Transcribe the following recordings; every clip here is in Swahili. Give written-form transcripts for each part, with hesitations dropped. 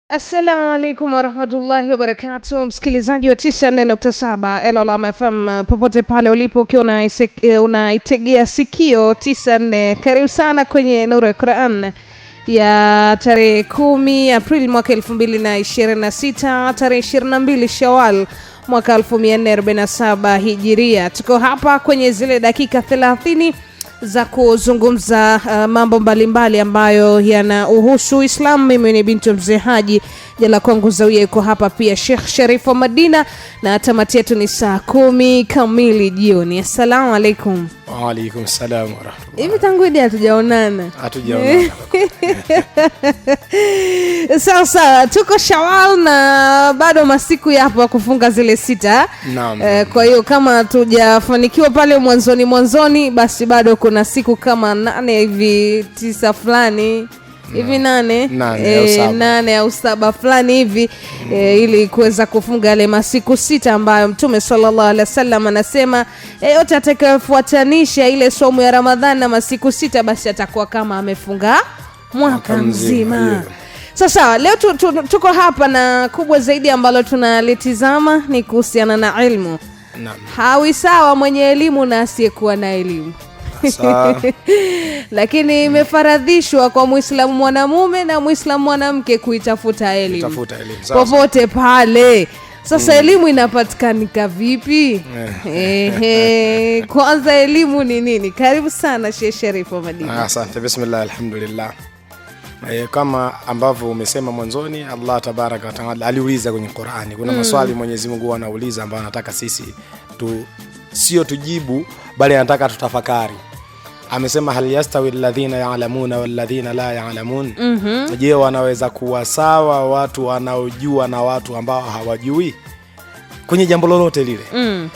Assalamu alaikum warahmatullahi wabarakatuh, msikilizaji wa 94.7 Elolam FM popote pale ulipo, ukiwa unaitegea sikio 94. Karibu sana kwenye Nuru ya Quran ya tarehe 10 Aprili mwaka 2026, tarehe 22 Shawal mwaka 1447 Hijiria. Tuko hapa kwenye zile dakika 30 za kuzungumza mambo mbalimbali ambayo yana uhusu Uislamu. Mimi ni binti Mzee Haji, jela kwangu Zawia yuko hapa pia Sheikh Sharif wa Madina, na tamati yetu ni saa 10 kamili jioni. Assalamu alaikum. Wa alaikum salam wa rahmatullah. Hivi tangu idi hatujaonana. Sasa tuko Shawal na bado masiku yapo ya kufunga zile 6. Naam. Kwa hiyo kama tujafanikiwa pale mwanzoni, basi bado kuna siku kama 8 hivi 9 fulani hivi 8 au 7 fulani hivi ili kuweza kufunga yale masiku 6 ambayo Mtume sallallahu alaihi wasallam anasema yote atakayefuatanisha ile somo ya Ramadhani na masiku 6 basi atakuwa kama amefunga mwaka mzima. Sasa leo tuko hapa na kubwa zaidi ambalo tunalitizama ni kuhusiana na ilmu. Naam. Hawi sawa mwenye elimu na asiyekuwa na elimu. Lakini imefaradhishwa kwa Muislamu mwanamume na Muislamu mwanamke kuitafuta elimu popote pale. Sasa elimu inapatikanika vipi? Kwanza elimu ni nini? Karibu sana Sheikh Sharif wa Madina. Asante. Bismillah, alhamdulillah. Kama ambavyo umesema mwanzoni, Allah tabaraka wa taala aliuliza kwenye Qur'ani. Kuna maswali Mwenyezi Mungu anauliza ambayo anataka sisi sio tujibu, bali anataka tutafakari. Amesema hal yastawi alladhina ya'lamuna walladhina la ya'lamun. Je, wanaweza kuwa sawa watu wanaojua na watu ambao hawajui kwenye jambo lolote lile?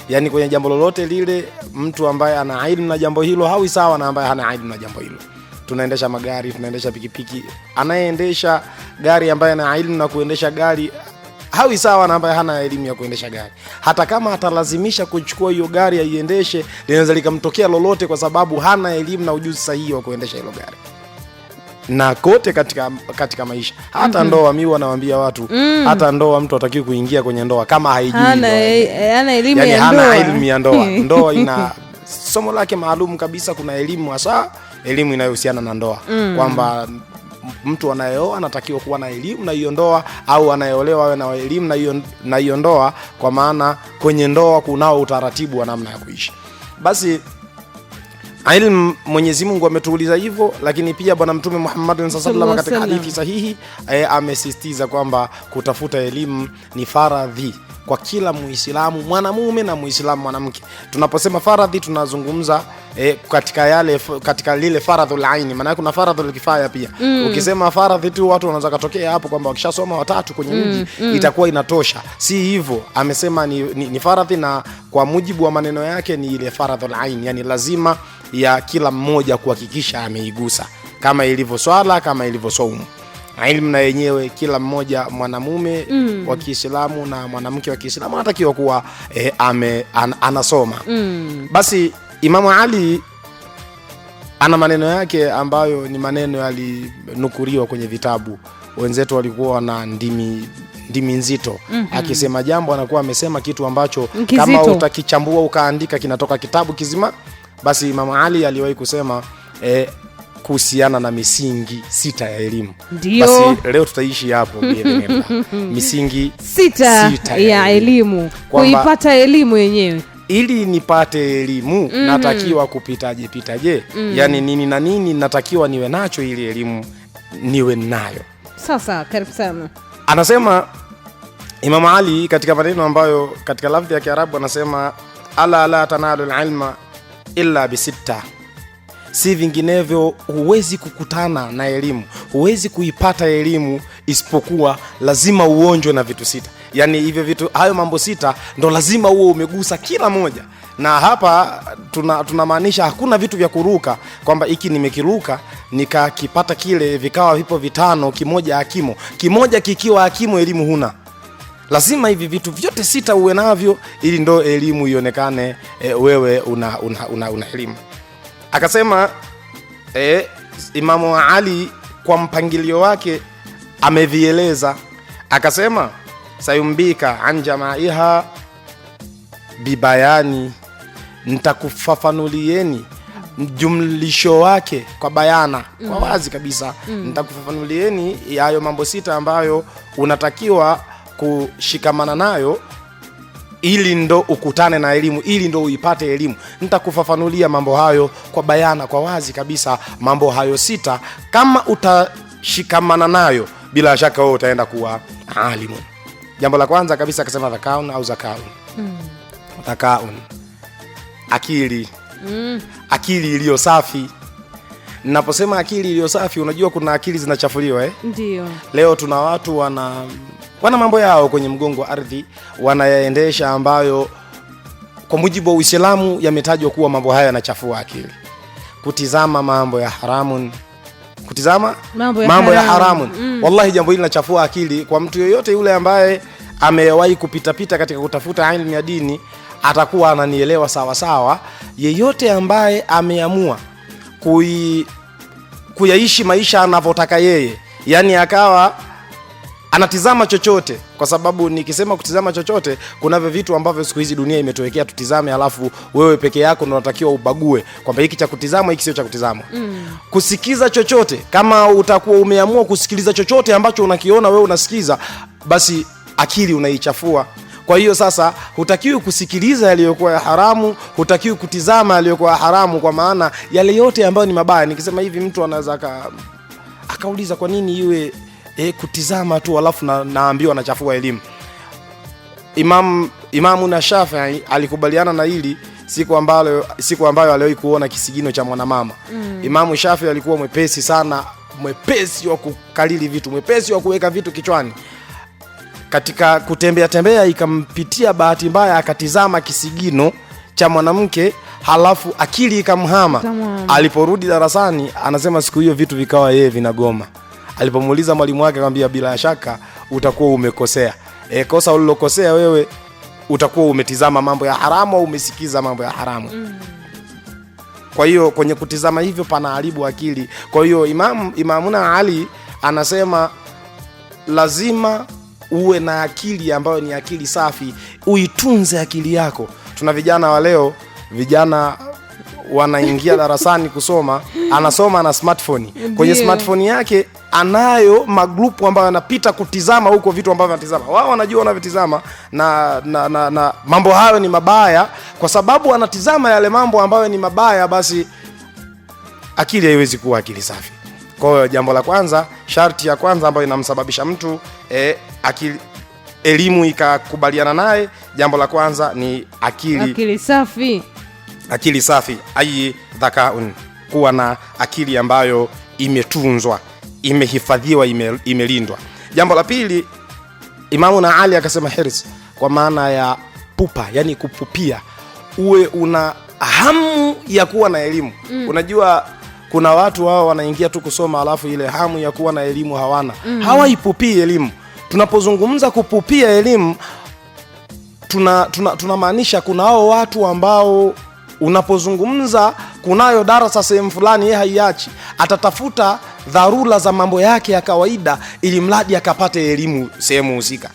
Yani kwenye jambo lolote lile, mtu ambaye ana elimu na jambo hilo hawi sawa na ambaye hana elimu na jambo hilo. Tunaendesha magari, tunaendesha pikipiki, anayeendesha gari ambaye ana elimu na kuendesha gari hawi sawa na ambaye hana elimu ya kuendesha gari. Hata kama atalazimisha kuchukua hiyo gari aiendeshe, linaweza likamtokea lolote kwa sababu hana elimu na ujuzi sahihi wa kuendesha hilo gari. Na kote katika maisha, hata ndoa, mimi wanawaambia watu, hata ndoa mtu hatakiwi kuingia kwenye ndoa kama haijui hana elimu yani ya ndoa. Hana elimu ya ndoa. Ndoa ina somo lake maalum kabisa. Kuna elimu hasa elimu inayohusiana na ndoa, kwamba mtu anayeoa anatakiwa kuwa na elimu na hiyo ndoa, au anayeolewa awe na elimu na hiyo ndoa, kwa maana kwenye ndoa kunao utaratibu wa namna ya kuishi. Basi elimu Mwenyezi Mungu ametuuliza hivyo, lakini pia Bwana Mtume Muhammad sallallahu alaihi wasallam katika hadithi sahihi amesisitiza kwamba kutafuta elimu ni faradhi kwa kila Muislamu mwanamume na Muislamu mwanamke. Tunaposema faradhi tunazungumza katika lile faradhul aini, maana kuna faradhul kifaya pia. Ukisema faradhi tu watu wanaweza katokea hapo kwamba wakishasoma watatu kwenye mji itakuwa inatosha. Si hivyo. Amesema ni faradhi, na kwa mujibu wa maneno yake ni ile faradhul aini, yani lazima ya kila mmoja kuhakikisha ameigusa, kama ilivyo swala, kama ilivyo saumu. Elimu na yenyewe kila mmoja mwanamume wa Kiislamu na mwanamke wa Kiislamu anatakiwa kuwa anasoma. Basi Imam Ali ana maneno yake ambayo ni maneno yalinukuriwa kwenye vitabu. Wenzetu walikuwa na ndimi nzito. Akisema jambo anakuwa amesema kitu ambacho kama utakichambua ukaandika kinatoka kitabu kizima. Basi Imam Ali aliwahi kusema kuhusiana na misingi 6 ya elimu. Basi leo tutaishi hapo misingi 6 ya elimu. Kuipata elimu yenyewe, ili nipate elimu natakiwa kupitaje? Yani nini na nini natakiwa niwe nacho ili elimu niwe nayo. Sasa karibu sana. Anasema Imam Ali katika maneno ambayo katika lafzi ya Kiarabu anasema ala la tanalu alilma illa bi6. Si vinginevyo huwezi kukutana na elimu, huwezi kuipata elimu isipokuwa lazima uonjwe na vitu 6. Yani hivyo vitu, hayo mambo 6 ndo lazima uwe umegusa kila moja. Na hapa tunamaanisha hakuna vitu vya kuruka, kwamba hiki nimekiruka nikakipata kile vikawa vipo 5 kimoja hakimo. Kimoja kikiwa hakimo elimu huna. Lazima hivi vitu vyote 6 uwe navyo ili ndo elimu ionekane wewe una elimu. Akasema Imamu Ali kwa mpangilio wake amevieleza Akasema sayumbika an jamaiha bibayani, nitakufafanulieni jumlisho wake kwa bayana, kwa wazi kabisa. Nitakufafanulieni hayo mambo 6 ambayo unatakiwa kushikamana nayo ili ndo ukutane na elimu, ili ndo uipate elimu. Nitakufafanulia mambo hayo kwa bayana, kwa wazi kabisa. Mambo hayo 6 kama utashikamana nayo, bila shaka wewe utaenda kuwa alimu. Jambo la kwanza kabisa akasema dhakaun au zakaun. Dhakaun, akili. Akili iliyo safi. Ninaposema akili iliyo safi, unajua kuna akili zinachafuliwa Ndio. Leo tuna watu wana mambo yao kwenye mgongo wa ardhi wanayaendesha, ambayo kwa mujibu wa Uislamu yametajwa kuwa mambo haya yanachafua akili. Kutizama mambo ya haramun, kutizama mambo ya haramun. Wallahi jambo hili linachafua akili. Kwa mtu yoyote yule ambaye amewahi kupita katika kutafuta elimu ya dini atakuwa ananielewa sawa sawa. Yeyote ambaye ameamua kuyaishi maisha anavyotaka yeye, yani akawa anatizama chochote, kwa sababu nikisema kutizama chochote, kuna vitu ambavyo siku hizi dunia imetowekea tutizame, alafu wewe peke yako ndio unatakiwa ubague kwamba hiki cha kutizama, hiki sio cha kutizama. Kusikiza chochote, kama utakuwa umeamua kusikiliza chochote ambacho unakiona wewe unasikiza, basi akili unaichafua. Kwa hiyo sasa hutakiwi kusikiliza yaliyokuwa ya haramu, hutakiwi kutizama yaliyokuwa ya haramu, kwa maana yale yote ambayo ni mabaya. Nikisema hivi mtu anaweza akauliza kwa nini iwe kutizama tu alafu naambiwa anachafua elimu. Imamu na Shafi'i alikubaliana na hili siku ambayo aliwahi kuona kisigino cha mwanamama. Imamu Shafi'i alikuwa mwepesi sana, mwepesi wa kukalili vitu, mwepesi wa kuweka vitu kichwani. Katika kutembea ikampitia bahati mbaya, akatizama kisigino cha mwanamke, halafu akili ikamhama. Aliporudi darasani, anasema siku hiyo vitu vikawa yeye vinagoma. Alipomuuliza mwalimu wake, akamwambia bila shaka utakuwa umekosea. Kosa ulilokosea wewe utakuwa umetizama mambo ya haramu au umesikiza mambo ya haramu. Kwa hiyo kwenye kutizama hivyo pana haribu akili. Kwa hiyo Imamuna Ali anasema lazima uwe na akili ambayo ni akili safi, uitunze akili yako. Tuna vijana wa leo, vijana wanaingia darasani kusoma, anasoma na smartphone. Kwenye smartphone yake anayo magrupu ambayo anapita kutizama huko vitu ambavyo anatizama. Wao wanajua wanavyotizama na mambo hayo ni mabaya. Kwa sababu anatizama yale mambo ambayo ni mabaya, basi akili haiwezi kuwa akili safi. Kwa hiyo jambo la kwanza, sharti ya kwanza ambayo inamsababisha mtu elimu ikakubaliana naye, jambo la kwanza ni akili safi. Akili safi, ai dhakaun, kuwa na akili ambayo imetunzwa, imehifadhiwa, imelindwa. Jambo la pili, Imamu na Ali akasema hirs, kwa maana ya pupa, yani kupupia, uwe una hamu ya kuwa na elimu. Unajua kuna watu wao wanaingia tu kusoma, alafu ile hamu ya kuwa na elimu hawana. Hawaipupii elimu. Tunapozungumza kupupia elimu, tunamaanisha kuna hao watu ambao unapozungumza kunayo darasa sehemu fulani, yeye haiachi, atatafuta dharura za mambo yake ya kawaida ili mradi akapate elimu sehemu husika.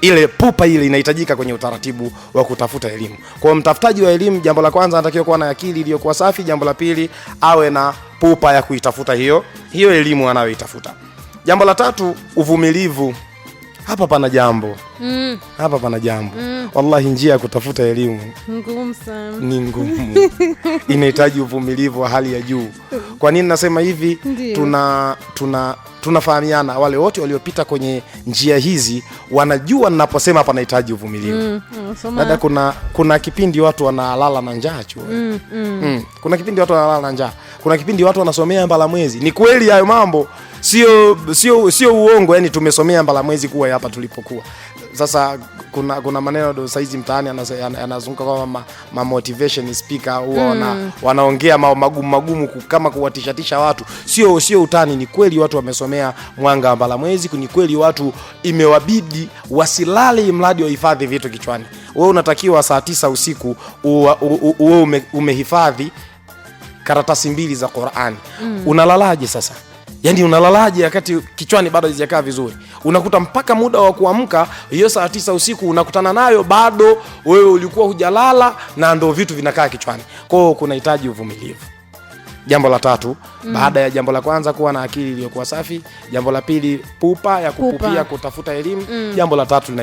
Ile pupa ile inahitajika kwenye utaratibu wa kutafuta elimu. Kwa mtafutaji wa elimu, jambo la kwanza anatakiwa kuwa na akili iliyokuwa safi. Jambo la pili, awe na pupa ya kuitafuta hiyo elimu anayoitafuta. Jambo la tatu, uvumilivu. Hapa pana jambo. Hapa pana jambo. Wallahi njia ya kutafuta elimu ngumu sana. Ni ngumu. Inahitaji uvumilivu wa hali ya juu. Kwa nini nasema hivi? Tunafahamiana, wale wote waliopita kwenye njia hizi wanajua ninaposema hapa nahitaji uvumilivu. Dada, kuna kipindi watu wanalala na njaa chuo. Kuna kipindi watu wanalala na njaa. Kuna kipindi watu wanasomea Mbalamwezi. Ni kweli hayo mambo. Sio uongo, yani tumesomea Mbalamwezi kuwa hapa tulipokuwa. Sasa kuna maneno ndo saizi mtaani yanazunguka kama motivation speaker, huwa wanaongea magumu kama kuwatishatisha watu. Sio utani, ni kweli watu wamesomea Mwanga Mbalamwezi. Ni kweli watu imewabidi wasilale mradi wahifadhi vitu kichwani. Wewe unatakiwa saa 9 usiku uwe umehifadhi karatasi 2 za Qur'ani. Unalalaje sasa? Yani unalalaje wakati kichwani bado hazijakaa vizuri? Unakuta mpaka muda wa kuamka hiyo saa 9 usiku unakutana nayo, bado wewe ulikuwa hujalala na ndio vitu vinakaa kichwani. Kwa hiyo kunahitaji uvumilivu. Jambo la tatu, baada ya jambo la kwanza kuwa na akili iliyokuwa safi, jambo la pili pupa ya kupupia kutafuta elimu, jambo la tatu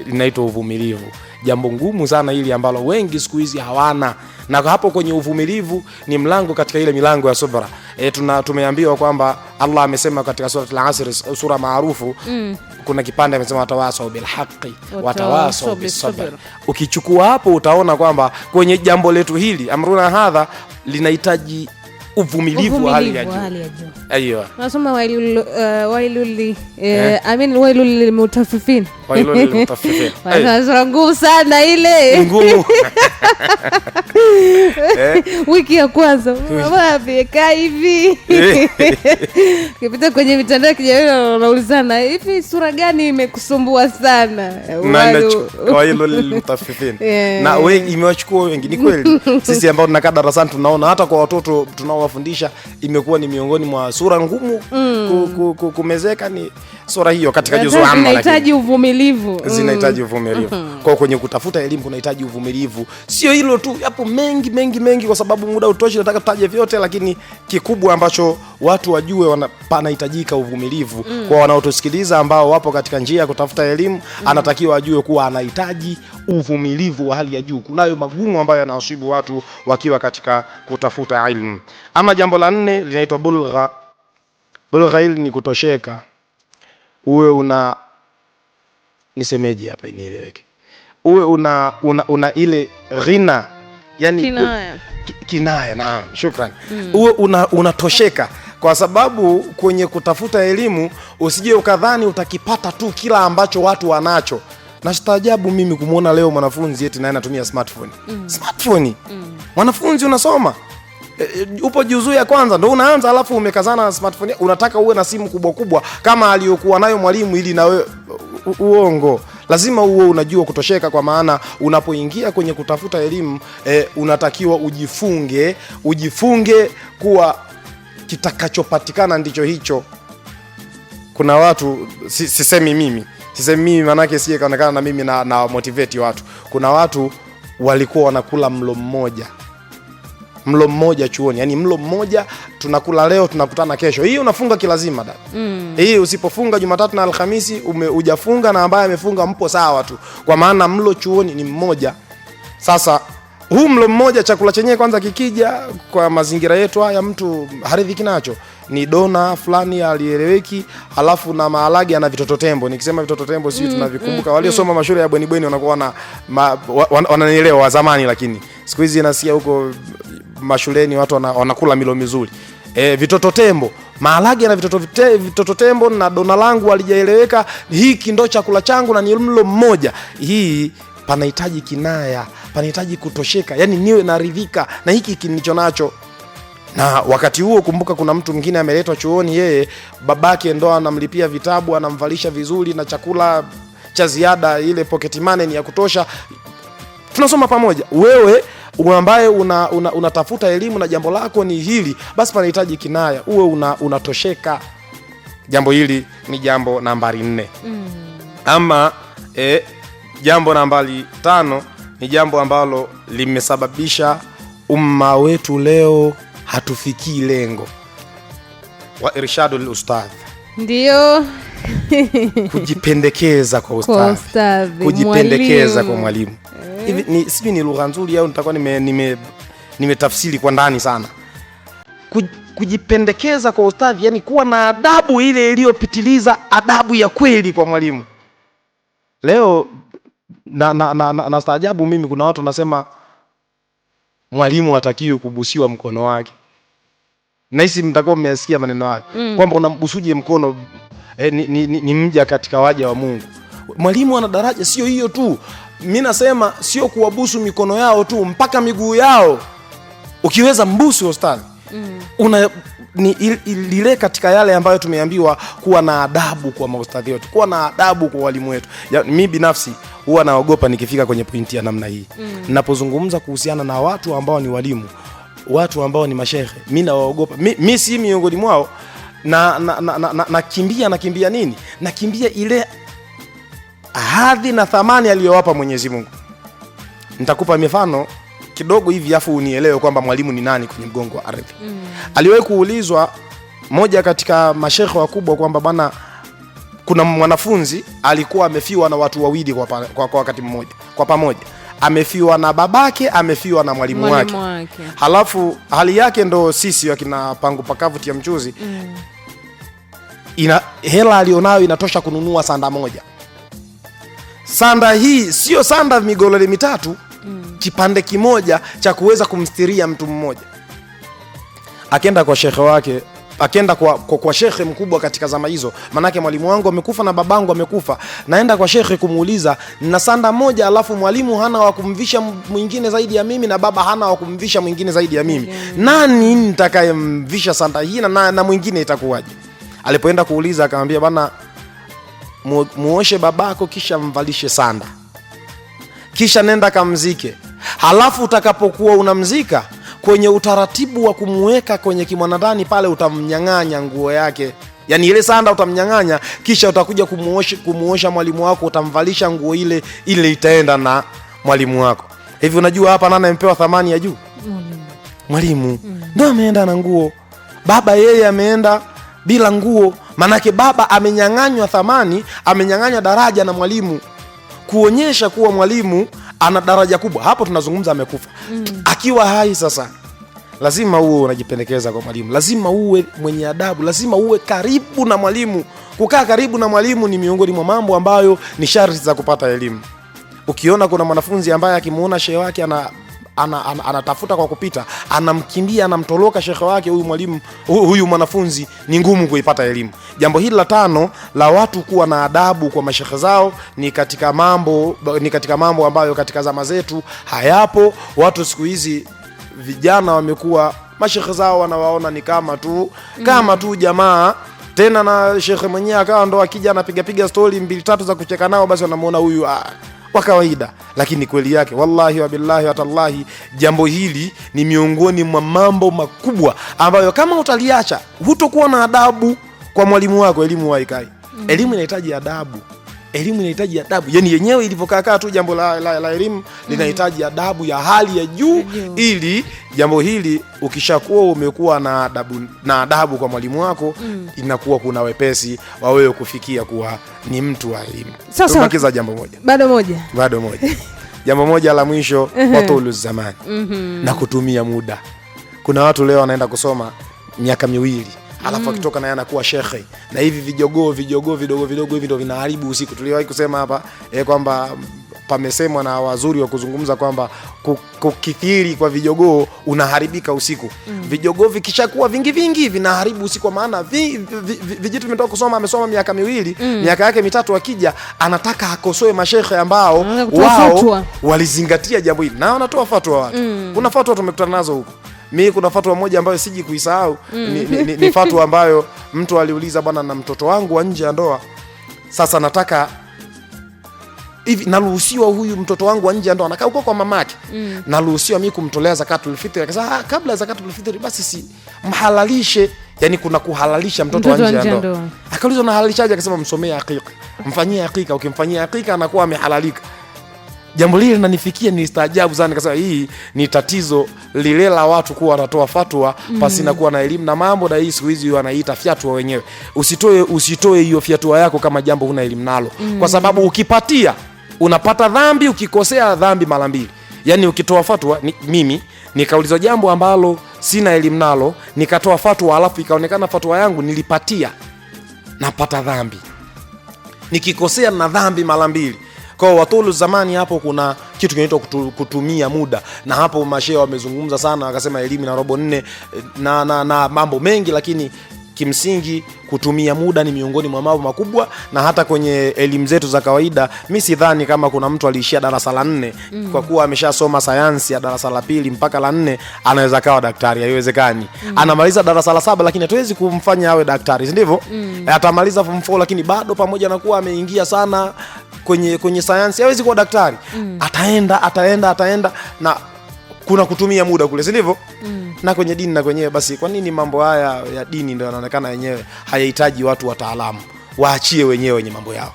linaitwa uvumilivu. Jambo ngumu sana hili ambalo wengi siku hizi hawana. Na hapo kwenye uvumilivu ni mlango katika ile milango ya subra. Tumeambiwa kwamba Allah amesema katika sura al-Asr, sura maarufu, kuna kipande amesema watawasau bil haqqi watawasau bis sabr. Ukichukua hapo utaona kwamba kwenye jambo letu hili amruna hadha linahitaji uvumilivu wa hali ya juu. Aiyo. Nasoma wailul lilmutaffifin. Wailul lilmutaffifin. Sura ngumu sana ile. Ngumu. Wiki ya kwanza wapi hivi. Kipita kwenye mitandao ya kijamii unaulizana, hivi sura gani imekusumbua sana? Wailul lilmutaffifin. Na wewe imewachukua wengi, ni kweli. Sisi ambao tunakaa darasani tunaona hata kwa watoto tunaowafundisha imekuwa ni miongoni mwa sura ngumu kumezeka, ni sura hiyo katika juzu amma, lakini zinahitaji uvumilivu. Zinahitaji uvumilivu. Kwa kwenye kutafuta elimu kunahitaji uvumilivu. Sio hilo tu, yapo mengi kwa sababu muda utoshi, nataka tutaje vyote, lakini kikubwa ambacho watu wajue panahitajika uvumilivu. Kwa wanaotusikiliza ambao wapo katika njia ya kutafuta elimu, anatakiwa ajue kuwa anahitaji uvumilivu wa hali ya juu. Kunayo magumu ambayo yanawasibu watu wakiwa katika kutafuta elimu. Ama jambo la 4 linaitwa bulgha. Bulgha hili ni kutosheka. Uwe nisemeje hapa inieleweke. Uwe una ile ghina, yani kinaya. Naam, shukrani. Uwe unatosheka, kwa sababu kwenye kutafuta elimu usije ukadhani utakipata tu kila ambacho watu wanacho. Nastaajabu mimi kumuona leo mwanafunzi eti naye anatumia smartphone. Smartphone. Mwanafunzi unasoma, upo juzuu ya kwanza ndio unaanza, alafu umekazana na smartphone. Unataka uwe na simu kubwa kama aliyokuwa nayo mwalimu, ili na wewe uongo. Lazima uwe unajua kutosheka, kwa maana unapoingia kwenye kutafuta elimu unatakiwa ujifunge kuwa kitakachopatikana ndicho hicho. Kuna watu, sisemi mimi manake siye kaonekana na mimi na motivate watu. Kuna watu walikuwa wanakula mlo mmoja chuoni, yani mlo mmoja tunakula leo tunakutana kesho. Hii unafunga kilazima dada. Hii usipofunga Jumatatu na Alhamisi hujafunga, na ambaye amefunga mpo sawa tu, kwa maana mlo chuoni ni mmoja. Sasa huu mlo mmoja, chakula chenyewe kwanza kikija kwa mazingira yetu haya, mtu haridhiki nacho, ni dona fulani alieleweki, alafu na maharage na vitoto tembo. Nikisema vitoto tembo sisi tunavikumbuka, waliosoma mashule ya bweni wanakuwa wananielewa wa zamani, lakini siku hizi nasikia huko mashuleni watu wanakula milo mizuri. Vitoto tembo, maharage na vitoto tembo na dona langu walijaeleweka, hiki ndo chakula changu na ni mlo mmoja. Hii panahitaji kinaya, panahitaji kutosheka, yani niwe naridhika na hiki nilicho nacho. Na wakati huo kumbuka, kuna mtu mwingine ameletwa chuoni, yeye babake ndo anamlipia vitabu, anamvalisha vizuri, na chakula cha ziada, ile pocket money ni ya kutosha, tunasoma pamoja. Wewe ambaye unatafuta elimu na jambo lako ni hili, basi panahitaji kinaya, uwe unatosheka. Jambo hili ni jambo nambari 4. Ama jambo nambari 5 ni jambo ambalo limesababisha umma wetu leo hatufikii lengo, wa irshadul ustadh. Ndio. Kujipendekeza kwa ustadhi. Kujipendekeza kwa mwalimu. Hivi ni lugha nzuri au nitakuwa nimetafsiri kwa ndani sana? Kujipendekeza kwa ustadhi, yani kuwa na adabu ile iliyopitiliza adabu ya kweli kwa mwalimu. Leo na staajabu mimi, kuna watu nasema mwalimu hatakiwi kubusiwa mkono wake. Na hisi mtakuwa mmesikia maneno hayo, kwamba unambusuje mkono, ni mja katika waja wa Mungu. Mwalimu ana daraja, sio hiyo tu. Mimi nasema sio kuwabusu mikono yao tu, mpaka miguu yao. Ukiweza mbusu ustadhi. Lile katika yale ambayo tumeambiwa kuwa na adabu kwa maustadhi wetu, kuwa na adabu kwa walimu wetu. Mimi binafsi huwa naogopa nikifika kwenye pointi ya namna hii. Ninapozungumza kuhusiana na watu ambao ni walimu, watu ambao ni mashehe, mimi naogopa. Mimi si miongoni mwao, nakimbia nini? Nakimbia ile hadhi na thamani aliyowapa Mwenyezi Mungu. Nitakupa mifano kidogo hivi afu unielewe kwamba mwalimu ni nani kwenye mgongo wa ardhi. Aliwahi kuulizwa moja katika mashekhe wakubwa kwamba bana, kuna mwanafunzi alikuwa amefiwa na watu wawili kwa wakati mmoja, kwa pamoja. Amefiwa na babake, amefiwa na mwalimu wake. Halafu hali yake ndo sisi wakina pangu pakavu tia mchuzi. Hela alionayo inatosha kununua sanda moja. Sanda hii sio sanda migolole mitatu, kipande kimoja cha kuweza kumstiria mtu mmoja. Akenda kwa shekhe wake, akenda kwa shekhe mkubwa katika zama hizo, manake mwalimu wangu amekufa na babangu amekufa, naenda kwa shekhe kumuuliza, na sanda moja alafu mwalimu hana wa kumvisha mwingine zaidi ya mimi na baba hana wa kumvisha mwingine zaidi ya mimi, nani nitakayemvisha sanda hii na mwingine itakuwaje? Alipoenda kuuliza akamwambia, bana, muoshe babako kisha mvalishe sanda, kisha nenda kamzike, halafu utakapokuwa unamzika kwenye utaratibu wa kumuweka kwenye kimwanadani pale, utamnyang'anya nguo yake, yani ile sanda utamnyang'anya, kisha utakuja kumuosha mwalimu wako, utamvalisha nguo ile itaenda na mwalimu wako. Hivi unajua hapa nani amepewa thamani ya juu? Mwalimu. Ndio ameenda na nguo, baba yeye ameenda bila nguo. Manake baba amenyang'anywa thamani, amenyang'anywa daraja na mwalimu, kuonyesha kuwa mwalimu ana daraja kubwa. Hapo tunazungumza amekufa. Akiwa hai sasa, lazima uwe unajipendekeza kwa mwalimu, lazima uwe mwenye adabu, lazima uwe karibu na mwalimu. Kukaa karibu na mwalimu ni miongoni mwa mambo ambayo ni sharti za kupata elimu. Ukiona kuna mwanafunzi ambaye akimuona shehe wake anatafuta kwa kupita, anamkimbia, anamtoroka shekhe wake, huyu mwalimu, huyu mwanafunzi ni ngumu kuipata elimu. Jambo hili la tano la watu kuwa na adabu kwa mashekhe zao ni katika mambo ambayo katika zama zetu hayapo. Watu siku hizi vijana wamekuwa mashekhe zao wanawaona ni kama tu jamaa, tena na shekhe mwenyewe akawa ndo akija anapiga story 2-3 za kucheka nao, basi wanamuona huyu wa kawaida. Lakini kweli yake, wallahi wa billahi wa tallahi, jambo hili ni miongoni mwa mambo makubwa ambayo kama utaliacha hutokuwa na adabu kwa mwalimu wako, elimu haikai. Elimu inahitaji adabu. Elimu inahitaji adabu. Yani yenyewe ilivyokaa tu jambo la elimu linahitaji adabu ya hali ya juu, ili jambo hili ukishakuwa umekuwa na adabu kwa mwalimu wako, inakuwa kuna wepesi wa wewe kufikia kuwa ni mtu wa elimu. Tubakiza jambo moja. Bado moja. Jambo moja la mwisho, watulu zamani. Na kutumia muda. Kuna watu leo wanaenda kusoma miaka 2, alafu akitoka na yana kuwa shekhe, na hivi vijogoo vidogo hivi ndio vinaharibu usiku. Tuliwahi kusema hapa kwamba pamesemwa na wazuri wa kuzungumza kwamba kukithiri kwa vijogoo unaharibika usiku. Vijogoo vikishakuwa vingi vinaharibu usiku, maana vijitu vimetoka kusoma, amesoma miaka 2, miaka yake 3, akija anataka akosoe mashekhe ambao wao walizingatia jambo hili na wanatoa fatwa watu. Kuna fatwa tumekutana nazo huko. Mimi kuna fatwa moja ambayo siji kuisahau, ni fatwa ambayo mtu aliuliza, bwana, na mtoto wangu wa nje ya ndoa, sasa nataka hivi, naruhusiwa huyu mtoto wangu wa nje ya ndoa anakaa huko kwa mamake, naruhusiwa mimi kumtolea zakatul fitr? Akasema kabla zakatul fitr basi si mhalalishe, yani kuna kuhalalisha mtoto wa nje ya ndoa. Akaulizwa na halalishaje? Akasema msomee hakika, mfanyie hakika, ukimfanyia hakika anakuwa amehalalika. Jambo lile linanifikia, ni staajabu sana. Nikasema hii ni tatizo lile la watu kuwa wanatoa fatwa pasina kuwa na elimu na mambo, na hii siku hizi wanaita fiatwa wenyewe. Usitoe hiyo fiatwa yako kama jambo huna elimu nalo, kwa sababu ukipatia unapata dhambi, ukikosea dhambi mara 2. Yani ukitoa fatwa, mimi nikaulizwa jambo ambalo sina elimu nalo, nikatoa fatwa, alafu ikaonekana fatwa yangu nilipatia, napata dhambi. Nikikosea na dhambi mara 2. Kwa watulu zamani, hapo kuna kitu kinaitwa kutumia muda, na hapo mashehe wamezungumza sana, wakasema elimu na robo 4 na mambo mengi, lakini kimsingi kutumia muda ni miongoni mwa mambo makubwa. Na hata kwenye elimu zetu za kawaida, mimi sidhani kama kuna mtu aliishia darasa la 4 kwa kuwa ameshasoma sayansi ya darasa la 2 mpaka la 4 anaweza kawa daktari. Haiwezekani. Anamaliza darasa la 7 lakini hatuwezi kumfanya awe daktari, si ndivyo? Atamaliza form 4 lakini bado pamoja na kuwa ameingia sana kwenye sayansi hawezi kuwa daktari. Ataenda na kuna kutumia muda kule, si ndivyo? Na kwenye dini na kwenyewe basi, kwa nini mambo haya ya dini ndio yanaonekana yenyewe hayahitaji watu wataalamu, waachie wenyewe wenye mambo yao.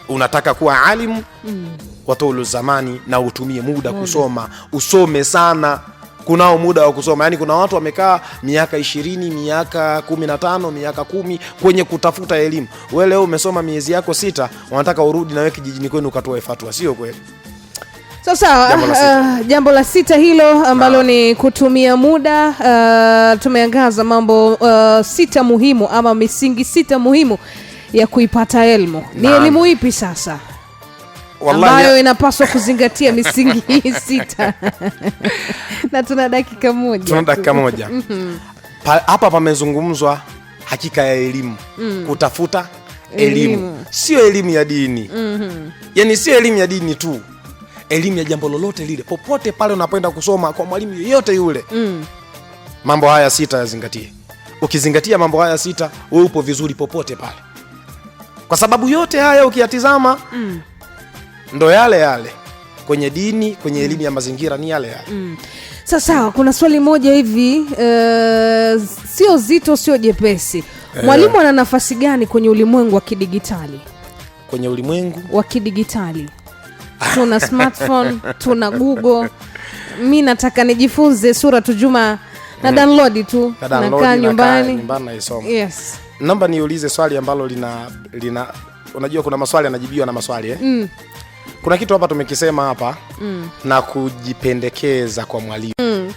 Unataka kuwa alimu, watolu zamani na utumie muda kusoma, usome sana. Kunao muda wa kusoma, yani kuna watu wamekaa miaka 20, miaka 15, miaka 10 kwenye kutafuta elimu. Wewe leo umesoma miezi yako 6, unataka urudi na wewe kijijini kwenu ukatoe fatwa, sio kweli? Sasa jambo la 6 hilo ambalo ni kutumia muda. Tumeangaza mambo 6 muhimu ama misingi 6 muhimu ya kuipata elimu. Ni elimu ipi sasa ambayo inapaswa kuzingatia misingi hii 6? Na tuna dakika moja. Hapa pamezungumzwa hakika ya elimu. Kutafuta elimu. Sio elimu ya dini. Yani sio elimu ya dini tu. Elimu ya jambo lolote lile, popote pale unapoenda kusoma kwa mwalimu yeyote yule. Mambo haya 6 yazingatie. Ukizingatia mambo haya 6, wewe upo vizuri popote pale. Kwa sababu yote haya ukiyatizama ndo yale kwenye dini, kwenye elimu ya mazingira ni yale. Sasa kuna swali moja hivi, sio zito, sio jepesi. Mwalimu ana nafasi gani kwenye ulimwengu wa kidigitali? Kwenye ulimwengu wa kidigitali tuna smartphone, tuna Google. Mimi nataka nijifunze sura Juma na download tu, nakaa nyumbani naisoma. Yes. Naomba niulize swali ambalo lina unajua kuna maswali yanajibiwa na maswali Kuna kitu hapa tumekisema hapa na kujipendekeza kwa mwalimu.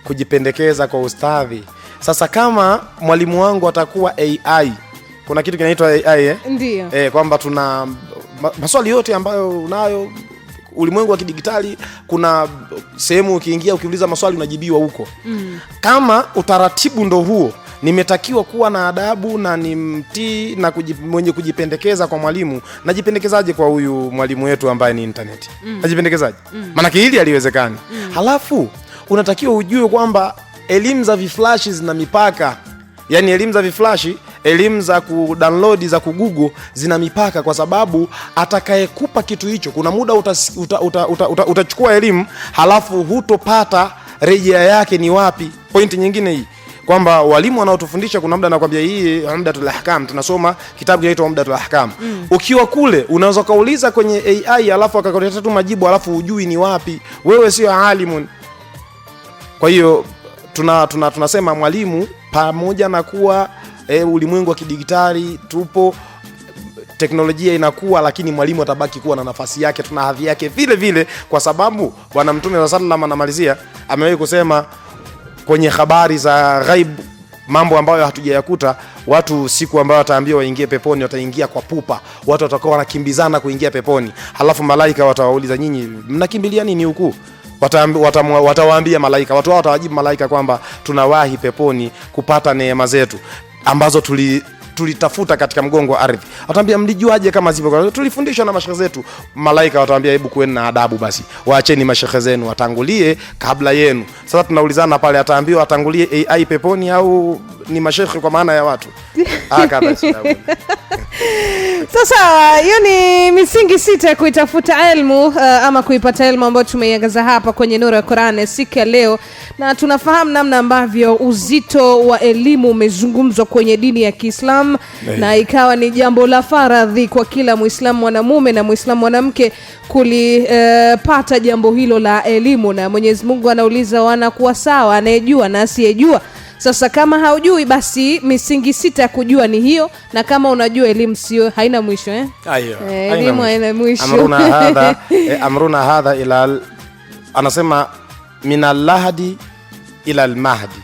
Kujipendekeza kwa ustadhi. Sasa kama mwalimu wangu atakuwa AI, kuna kitu kinaitwa AI Ndio. Kwamba tuna maswali yote ambayo unayo ulimwengu wa kidigitali, kuna sehemu ukiingia ukiuliza maswali unajibiwa huko. Kama utaratibu ndo huo, nimetakiwa kuwa na adabu na ni mtii na mwenye kujipendekeza kwa mwalimu. Najipendekezaje kwa huyu mwalimu wetu ambaye ni internet? Najipendekezaje? Maana hili haliwezekani. Halafu unatakiwa ujue kwamba elimu za viflash zina mipaka. Yani elimu za viflash, elimu za kudownload za kugoogle zina mipaka, kwa sababu atakayekupa kitu hicho kuna muda utachukua elimu halafu hutopata rejea yake ni wapi. Pointi nyingine hii kwamba walimu wanaotufundisha kuna muda anakuambia hii Umdatul Ahkam, tunasoma kitabu kinaitwa Umdatul Ahkam. Ukiwa kule unaweza kauliza kwenye AI halafu akakuletea tu majibu halafu hujui ni wapi. Wewe sio alimu. Kwa hiyo tunasema mwalimu, pamoja na kuwa ulimwengu wa kidigitali tupo, teknolojia inakuwa, lakini mwalimu atabaki kuwa na nafasi yake, tuna hadhi yake vile vile, kwa sababu Bwana Mtume sallallahu alaihi wasallam anamalizia amewahi kusema kwenye habari za ghaib, mambo ambayo hatujayakuta, watu siku ambayo wataambiwa waingie peponi wataingia kwa pupa. Watu watakuwa wanakimbizana kuingia peponi. Halafu malaika watawauliza, nyinyi mnakimbilia nini huku? Watawaambia malaika, watu hao watawajibu malaika kwamba tunawahi peponi kupata neema zetu ambazo tulitafuta katika mgongo wa ardhi. Wataambia mlijuaje kama zipo? Tulifundishwa na mashehe zetu. Malaika wataambia hebu kuweni na adabu basi, waacheni mashehe zenu watangulie kabla yenu. Sasa tunaulizana pale, ataambiwa atangulie AI peponi au ni mashehe kwa maana ya watu? Sasa hiyo ni misingi 6 ya kuitafuta elimu ama kuipata elimu ambayo tumeiangaza hapa kwenye Nuru ya Qur'an siku ya leo, na tunafahamu namna ambavyo uzito wa elimu umezungumzwa kwenye dini ya Kiislamu na ikawa ni jambo la faradhi kwa kila Muislamu mwanamume na Muislamu mwanamke kulipata jambo hilo la elimu, na Mwenyezi Mungu anauliza wanakuwa sawa anayejua na asiyejua. Sasa kama haujui basi misingi 6 ya kujua ni hiyo, na kama unajua elimu sio haina mwisho elimu haina mwisho. Amruna hadha ila anasema minal lahdi ila al mahdi.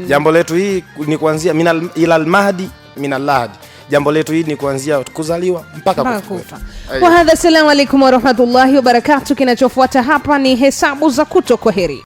Jambo letu hii ni kuanzia ila al mahdi minal lahdi. Jambo letu hii ni kuanzia kuzaliwa mpaka kufa. Wa hadha, assalamu alaykum wa rahmatullahi wa barakatuh. Kinachofuata hapa ni hesabu za kutokwaheri.